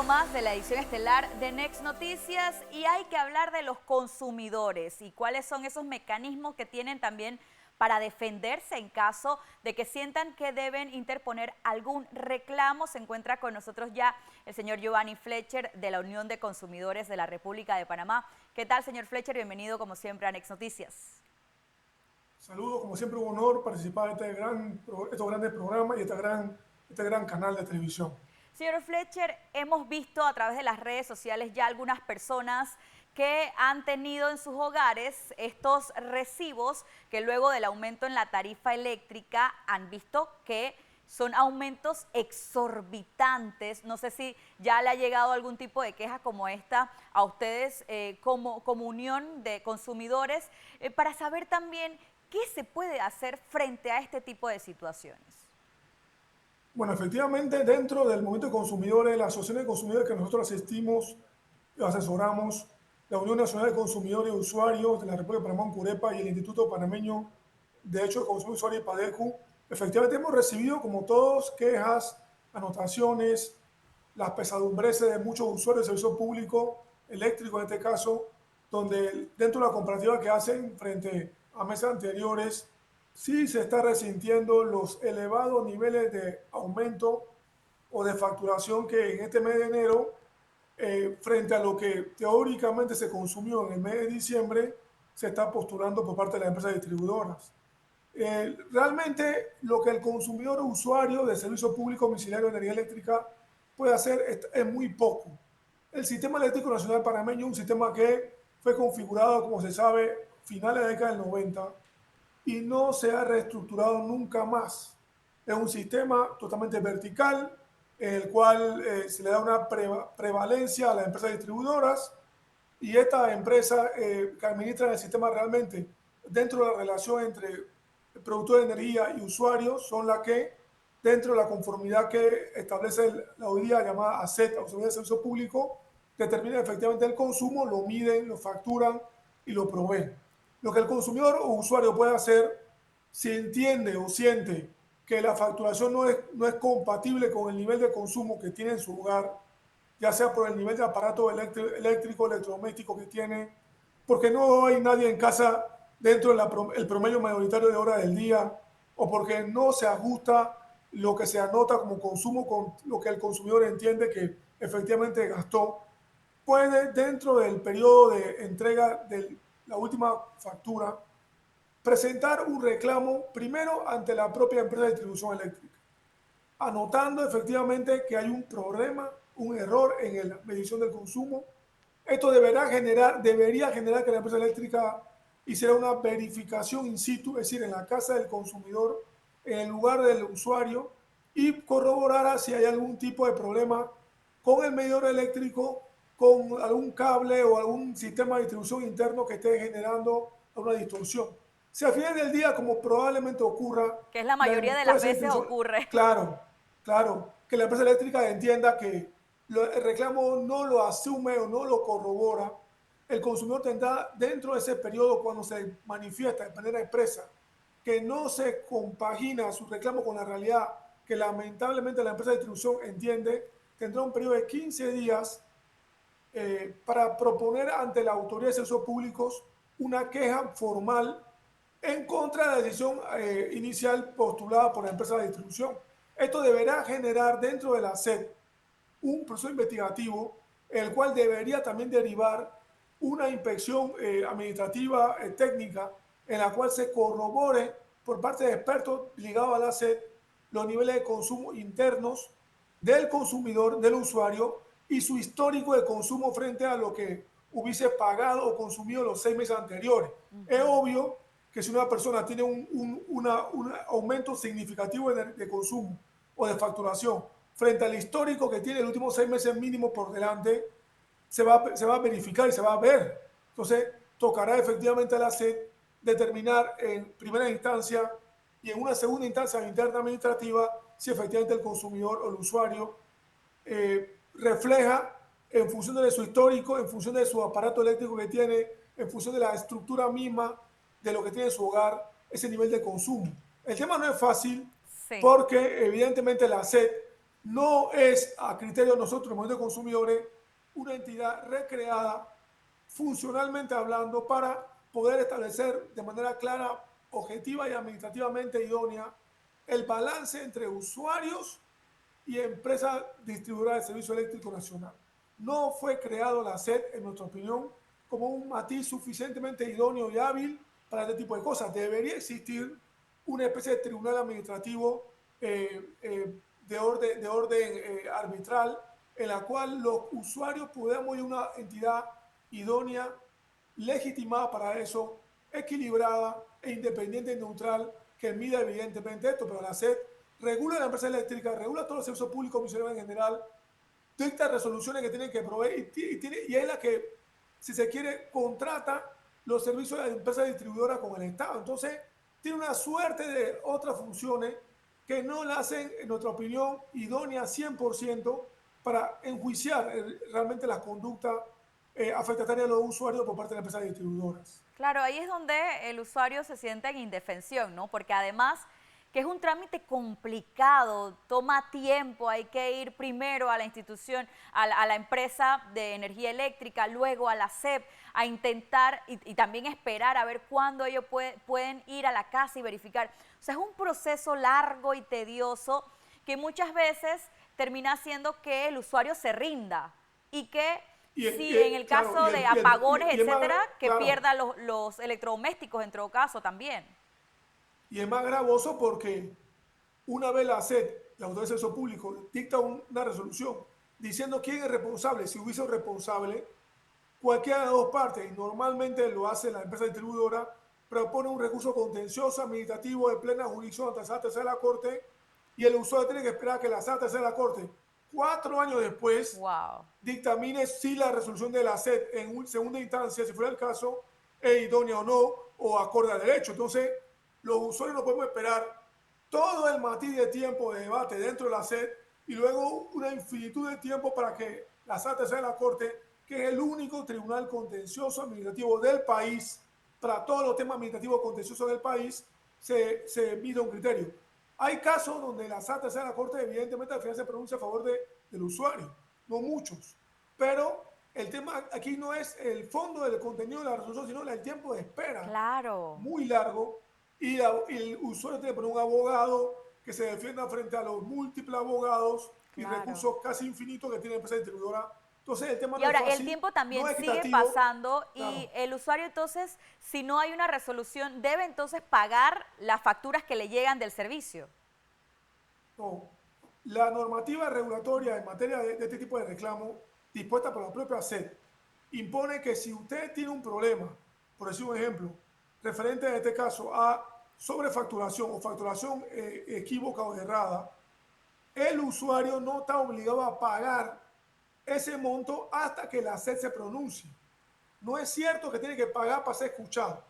más de la edición estelar de Next Noticias y hay que hablar de los consumidores y cuáles son esos mecanismos que tienen también para defenderse en caso de que sientan que deben interponer algún reclamo. Se encuentra con nosotros ya el señor Giovanni Fletcher de la Unión de Consumidores de la República de Panamá. ¿Qué tal, señor Fletcher? Bienvenido como siempre a Next Noticias. Saludos, como siempre un honor participar en estos grandes programas y este gran canal de televisión. Señor Fletcher, hemos visto a través de las redes sociales ya algunas personas que han tenido en sus hogares estos recibos que luego del aumento en la tarifa eléctrica han visto que son aumentos exorbitantes. No sé si ya le ha llegado algún tipo de queja como esta a ustedes como unión de consumidores para saber también qué se puede hacer frente a este tipo de situaciones. Bueno, efectivamente, dentro del movimiento de consumidores, la asociación de consumidores que nosotros asistimos y asesoramos, la Unión Nacional de Consumidores y Usuarios de la República de Panamá, CUREPA, y el Instituto Panameño de Derechos de Consumidor y Usuario, PADECU, efectivamente hemos recibido, como todos, quejas, anotaciones, las pesadumbreces de muchos usuarios del servicio público, eléctrico en este caso, donde dentro de la comparativa que hacen frente a meses anteriores, sí se está resintiendo los elevados niveles de aumento o de facturación que en este mes de enero, frente a lo que teóricamente se consumió en el mes de diciembre, se está postulando por parte de las empresas distribuidoras. Realmente lo que el consumidor o usuario de servicio público domiciliario de energía eléctrica puede hacer es muy poco. El Sistema Eléctrico Nacional Panameño es un sistema que fue configurado, como se sabe, finales de la década del 90 y no se ha reestructurado nunca más. Es un sistema totalmente vertical en el cual se le da una prevalencia a las empresas distribuidoras y estas empresas que administran el sistema realmente dentro de la relación entre productor de energía y usuarios son las que, dentro de la conformidad que establece la auditoría llamada ASET, Autoridad de Servicio Público, determinan efectivamente el consumo, lo miden, lo facturan y lo proveen. Lo que el consumidor o usuario puede hacer, si entiende o siente que la facturación no es compatible con el nivel de consumo que tiene en su hogar, ya sea por el nivel de aparato eléctrico, electrodoméstico que tiene, porque no hay nadie en casa dentro del promedio mayoritario de horas del día, o porque no se ajusta lo que se anota como consumo con lo que el consumidor entiende que efectivamente gastó, puede dentro del periodo de entrega de la última factura presentar un reclamo primero ante la propia empresa de distribución eléctrica, anotando efectivamente que hay un problema, un error en la medición del consumo. Esto debería generar que la empresa eléctrica hiciera una verificación in situ, es decir, en la casa del consumidor, en el lugar del usuario, y corroborara si hay algún tipo de problema con el medidor eléctrico, con algún cable o algún sistema de distribución interno que esté generando una distorsión. Si al final del día, como probablemente ocurra, Que es la mayoría de las veces ocurre. claro, claro, que la empresa eléctrica entienda que el reclamo no lo asume o no lo corrobora, el consumidor tendrá dentro de ese periodo, cuando se manifiesta de manera expresa que no se compagina su reclamo con la realidad que lamentablemente la empresa de distribución entiende, tendrá un periodo de 15 días para proponer ante la Autoridad de Servicios Públicos una queja formal en contra de la decisión inicial postulada por la empresa de distribución. Esto deberá generar dentro de la SED un proceso investigativo, el cual debería también derivar una inspección administrativa técnica en la cual se corrobore por parte de expertos ligados a la SED los niveles de consumo internos del consumidor, del usuario, y su histórico de consumo frente a lo que hubiese pagado o consumido los 6 meses anteriores. Es obvio que si una persona tiene un aumento significativo de consumo o de facturación frente al histórico que tiene los últimos 6 meses mínimo por delante, se va a verificar y se va a ver. Entonces, tocará efectivamente a la SED determinar en primera instancia y en una segunda instancia interna administrativa si efectivamente el consumidor o el usuario refleja en función de su histórico, en función de su aparato eléctrico que tiene, en función de la estructura misma de lo que tiene en su hogar, ese nivel de consumo. El tema no es fácil Sí. porque evidentemente la SED no es a criterio de nosotros, el movimiento de consumidores, una entidad recreada funcionalmente hablando para poder establecer de manera clara, objetiva y administrativamente idónea el balance entre usuarios y empresa distribuidora de servicio eléctrico nacional. No fue creado la SED, en nuestra opinión, como un matiz suficientemente idóneo y hábil para este tipo de cosas. Debería existir una especie de tribunal administrativo de orden arbitral en la cual los usuarios pudiéramos ir a una entidad idónea, legitimada para eso, equilibrada e independiente y neutral, que mida evidentemente esto, pero la SED regula la empresa eléctrica, regula todos los servicios públicos misioneros en general, dicta resoluciones que tienen que proveer y es la que, si se quiere, contrata los servicios de la empresa distribuidora con el Estado. Entonces, tiene una suerte de otras funciones que no la hacen, en nuestra opinión, idónea 100% para enjuiciar realmente la conducta afectataria de los usuarios por parte de las empresas distribuidoras. Claro, ahí es donde el usuario se siente en indefensión, ¿no? Porque además que es un trámite complicado, toma tiempo, hay que ir primero a la institución, a la empresa de energía eléctrica, luego a la SEP, a intentar y también esperar a ver cuándo ellos pueden ir a la casa y verificar. O sea, es un proceso largo y tedioso que muchas veces termina haciendo que el usuario se rinda y que si en el Claro, caso de apagones, y es más, etcétera, que claro, pierda los electrodomésticos en todo caso también. y es más gravoso porque una vez la SED, la Autoridad de Servicio Público, dicta una resolución diciendo quién es responsable. Si hubiese un responsable, cualquiera de las dos partes, y normalmente lo hace la empresa distribuidora, propone un recurso contencioso administrativo de plena jurisdicción ante la sala tercera de la Corte, y el usuario tiene que esperar que la sala tercera de la Corte, 4 años después, Wow. dictamine si la resolución de la SED en segunda instancia, si fuera el caso, es idónea o no, o acorde al derecho. Entonces, los usuarios no podemos esperar todo el matiz de tiempo de debate dentro de la SED y luego una infinitud de tiempo para que la sala tercera de la Corte, que es el único tribunal contencioso administrativo del país, para todos los temas administrativos contenciosos del país, se mida un criterio. Hay casos donde la sala tercera de la Corte, evidentemente, al final se pronuncia a favor del usuario, no muchos, pero el tema aquí no es el fondo del contenido de la resolución, sino el tiempo de espera Claro, muy largo y el usuario tiene que poner un abogado que se defienda frente a los múltiples abogados y claro. recursos casi infinitos que tiene la empresa distribuidora. Entonces el tema Y no es ahora, el fácil, tiempo también no es sigue equitativo, pasando y claro, el usuario entonces, si no hay una resolución, debe entonces pagar las facturas que le llegan del servicio. no. La normativa regulatoria en materia de este tipo de reclamo, dispuesta por la propia SED, impone que si usted tiene un problema, por decir un ejemplo, referente en este caso a sobrefacturación o facturación equívoca o errada, el usuario no está obligado a pagar ese monto hasta que la SED se pronuncie. No es cierto que tiene que pagar para ser escuchado.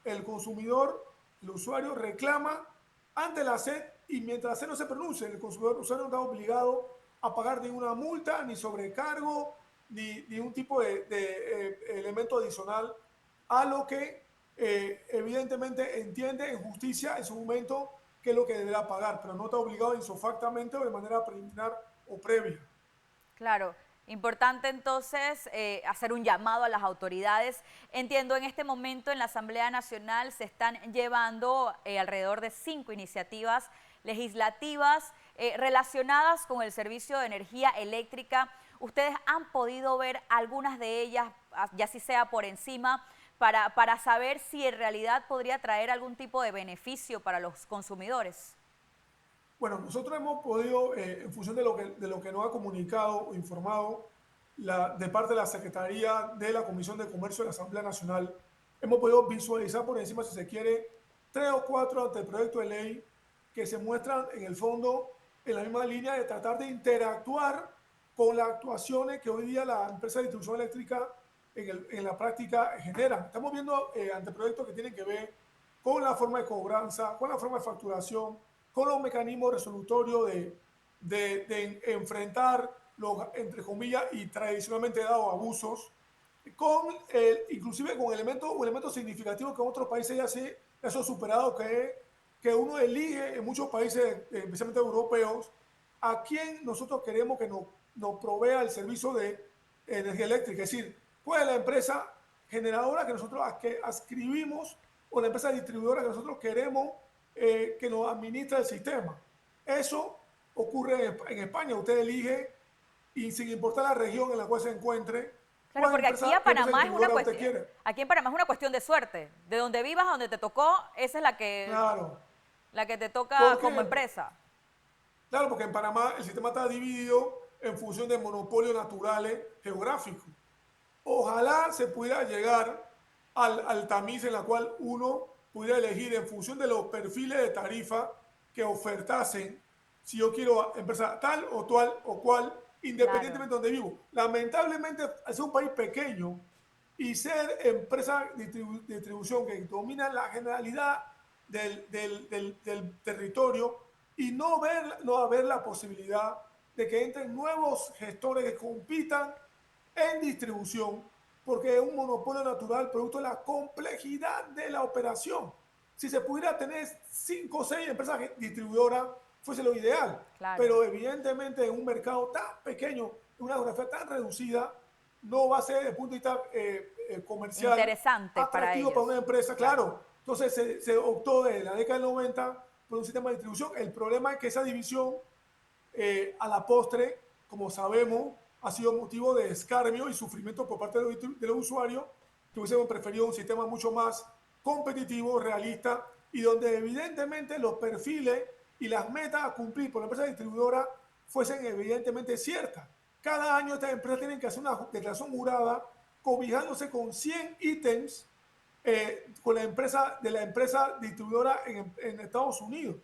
El consumidor, el usuario reclama ante la SED y mientras la SED no se pronuncie, el usuario no está obligado a pagar ninguna multa, ni sobrecargo, ni un tipo de elemento adicional a lo que evidentemente entiende en justicia en su momento qué es lo que deberá pagar, pero no está obligado insofactamente o de manera preliminar o previa. Claro, importante entonces hacer un llamado a las autoridades. Entiendo, en este momento en la Asamblea Nacional se están llevando alrededor de 5 iniciativas legislativas relacionadas con el servicio de energía eléctrica. ¿Ustedes han podido ver algunas de ellas, ya si sea por encima, para saber si en realidad podría traer algún tipo de beneficio para los consumidores? Bueno, nosotros hemos podido, en función de lo que nos ha comunicado o informado de parte de la Secretaría de la Comisión de Comercio de la Asamblea Nacional, hemos podido visualizar por encima, si se quiere, 3 o 4 anteproyectos de ley que se muestran en el fondo en la misma línea de tratar de interactuar con las actuaciones que hoy día la empresa de distribución eléctrica en la práctica generan. Estamos viendo anteproyectos que tienen que ver con la forma de cobranza, con la forma de facturación, con los mecanismos resolutorios de enfrentar los, entre comillas, y tradicionalmente dados abusos, inclusive con elementos significativos que en otros países ya son superados, que uno elige en muchos países, especialmente europeos, a quién nosotros queremos que nos provea el servicio de energía eléctrica. Es decir, cuál es la empresa generadora que nosotros adscribimos o la empresa distribuidora que nosotros queremos que nos administra el sistema. Eso ocurre en España. Usted elige y sin importar la región en la cual se encuentre, Claro, porque qué empresa distribuidora usted quiere. aquí en Panamá es una cuestión de suerte. De donde vivas, a donde te tocó, esa es Claro. la que te toca ¿Por como qué? empresa. Claro, porque en Panamá el sistema está dividido en función de monopolios naturales geográficos. Ojalá se pudiera llegar al tamiz en la cual uno pudiera elegir en función de los perfiles de tarifa que ofertasen si yo quiero empresa tal o cual, Claro. independientemente de donde vivo. Lamentablemente, al ser un país pequeño y ser empresa de distribución que domina la generalidad del territorio y no haber la posibilidad de que entren nuevos gestores que compitan en distribución, porque es un monopolio natural producto de la complejidad de la operación. Si se pudiera tener 5 o 6 empresas distribuidoras, fuese lo ideal. Claro. Pero evidentemente en un mercado tan pequeño, en una geografía tan reducida, no va a ser desde el punto de vista comercial Interesante para atractivo para ellos. una empresa, claro. Entonces se optó desde la década del 90 por un sistema de distribución. El problema es que esa división a la postre, como sabemos, ha sido motivo de escarnio y sufrimiento por parte de los usuarios, que hubiésemos preferido un sistema mucho más competitivo, realista, y donde evidentemente los perfiles y las metas a cumplir por la empresa distribuidora fuesen evidentemente ciertas. Cada año estas empresas tienen que hacer una declaración jurada cobijándose con 100 ítems con la empresa distribuidora en Estados Unidos.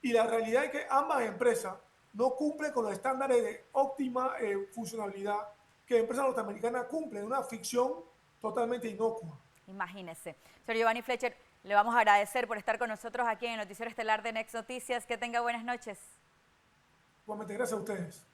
Y la realidad es que ambas empresas no cumplen con los estándares de óptima funcionalidad que empresas norteamericanas cumplen, una ficción totalmente inocua. Imagínese. Señor Giovanni Fletcher, le vamos a agradecer por estar con nosotros aquí en el Noticiero Estelar de Next Noticias. Que tenga buenas noches. Igualmente, gracias a ustedes.